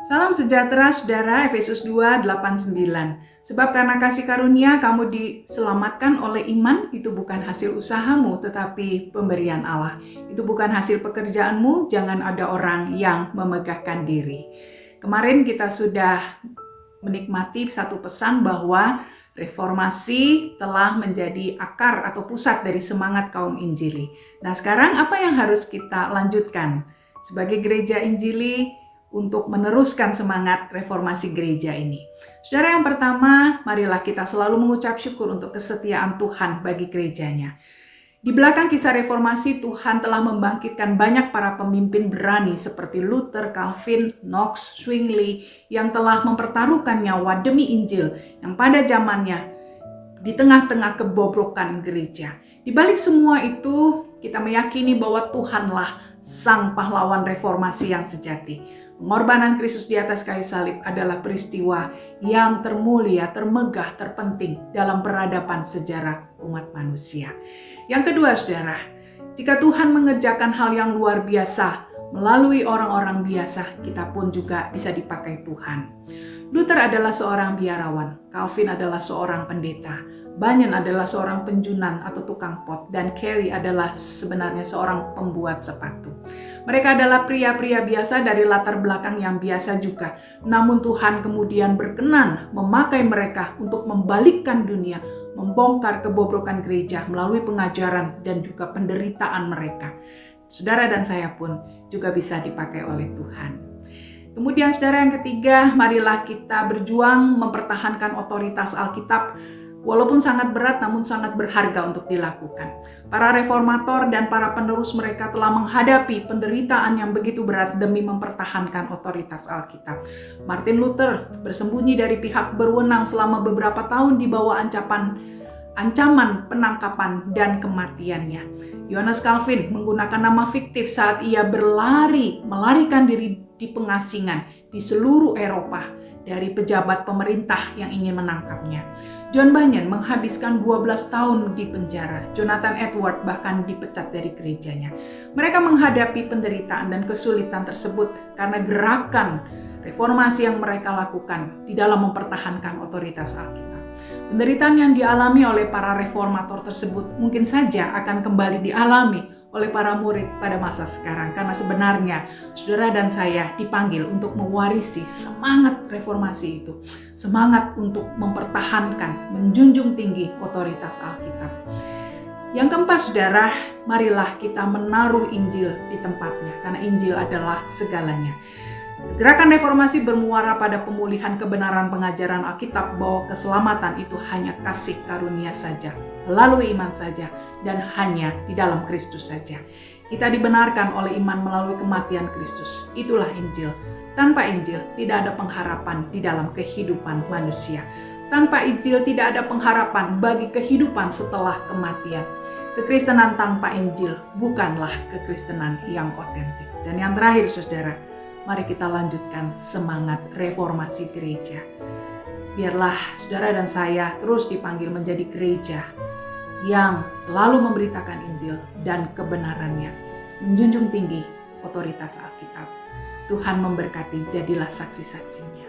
Salam sejahtera saudara, Efesus 2:8-9. Sebab karena kasih karunia kamu diselamatkan oleh iman, itu bukan hasil usahamu tetapi pemberian Allah. Itu bukan hasil pekerjaanmu, jangan ada orang yang memegahkan diri. Kemarin kita sudah menikmati satu pesan bahwa reformasi telah menjadi akar atau pusat dari semangat kaum Injili. Nah, sekarang apa yang harus kita lanjutkan sebagai gereja Injili untuk meneruskan semangat reformasi gereja ini? Saudara, yang pertama, marilah kita selalu mengucap syukur untuk kesetiaan Tuhan bagi gerejanya. Di belakang kisah reformasi, Tuhan telah membangkitkan banyak para pemimpin berani seperti Luther, Calvin, Knox, Zwingli yang telah mempertaruhkan nyawa demi Injil yang pada zamannya di tengah-tengah kebobrokan gereja. Di balik semua itu, kita meyakini bahwa Tuhanlah sang pahlawan reformasi yang sejati. Pengorbanan Kristus di atas kayu salib adalah peristiwa yang termulia, termegah, terpenting dalam peradaban sejarah umat manusia. Yang kedua, saudara, jika Tuhan mengerjakan hal yang luar biasa melalui orang-orang biasa, kita pun juga bisa dipakai Tuhan. Luther adalah seorang biarawan, Calvin adalah seorang pendeta, Bunyan adalah seorang penjunan atau tukang pot, dan Carey adalah sebenarnya seorang pembuat sepatu. Mereka adalah pria-pria biasa dari latar belakang yang biasa juga. Namun Tuhan kemudian berkenan memakai mereka untuk membalikkan dunia, membongkar kebobrokan gereja melalui pengajaran dan juga penderitaan mereka. Saudara dan saya pun juga bisa dipakai oleh Tuhan. Kemudian saudara, yang ketiga, marilah kita berjuang mempertahankan otoritas Alkitab. Walaupun sangat berat, namun sangat berharga untuk dilakukan. Para reformator dan para penerus mereka telah menghadapi penderitaan yang begitu berat demi mempertahankan otoritas Alkitab. Martin Luther bersembunyi dari pihak berwenang selama beberapa tahun di bawah ancaman penangkapan dan kematiannya. Johannes Calvin menggunakan nama fiktif saat ia melarikan diri di pengasingan di seluruh Eropa dari pejabat pemerintah yang ingin menangkapnya. John Bunyan menghabiskan 12 tahun di penjara. Jonathan Edwards bahkan dipecat dari gerejanya. Mereka menghadapi penderitaan dan kesulitan tersebut karena gerakan reformasi yang mereka lakukan di dalam mempertahankan otoritas Alkitab. Penderitaan yang dialami oleh para reformator tersebut mungkin saja akan kembali dialami oleh para murid pada masa sekarang, karena sebenarnya saudara dan saya dipanggil untuk mewarisi semangat reformasi itu, semangat untuk mempertahankan, menjunjung tinggi otoritas Alkitab. Yang keempat, saudara, marilah kita menaruh Injil di tempatnya, karena Injil adalah segalanya. Gerakan reformasi bermuara pada pemulihan kebenaran pengajaran Alkitab bahwa keselamatan itu hanya kasih karunia saja, melalui iman saja, dan hanya di dalam Kristus saja. Kita dibenarkan oleh iman melalui kematian Kristus. Itulah Injil. Tanpa Injil tidak ada pengharapan di dalam kehidupan manusia. Tanpa Injil tidak ada pengharapan bagi kehidupan setelah kematian. Kekristenan tanpa Injil bukanlah kekristenan yang otentik. Dan yang terakhir, saudara, mari kita lanjutkan semangat reformasi gereja. Biarlah saudara dan saya terus dipanggil menjadi gereja yang selalu memberitakan Injil dan kebenarannya, menjunjung tinggi otoritas Alkitab. Tuhan memberkati, jadilah saksi-saksinya.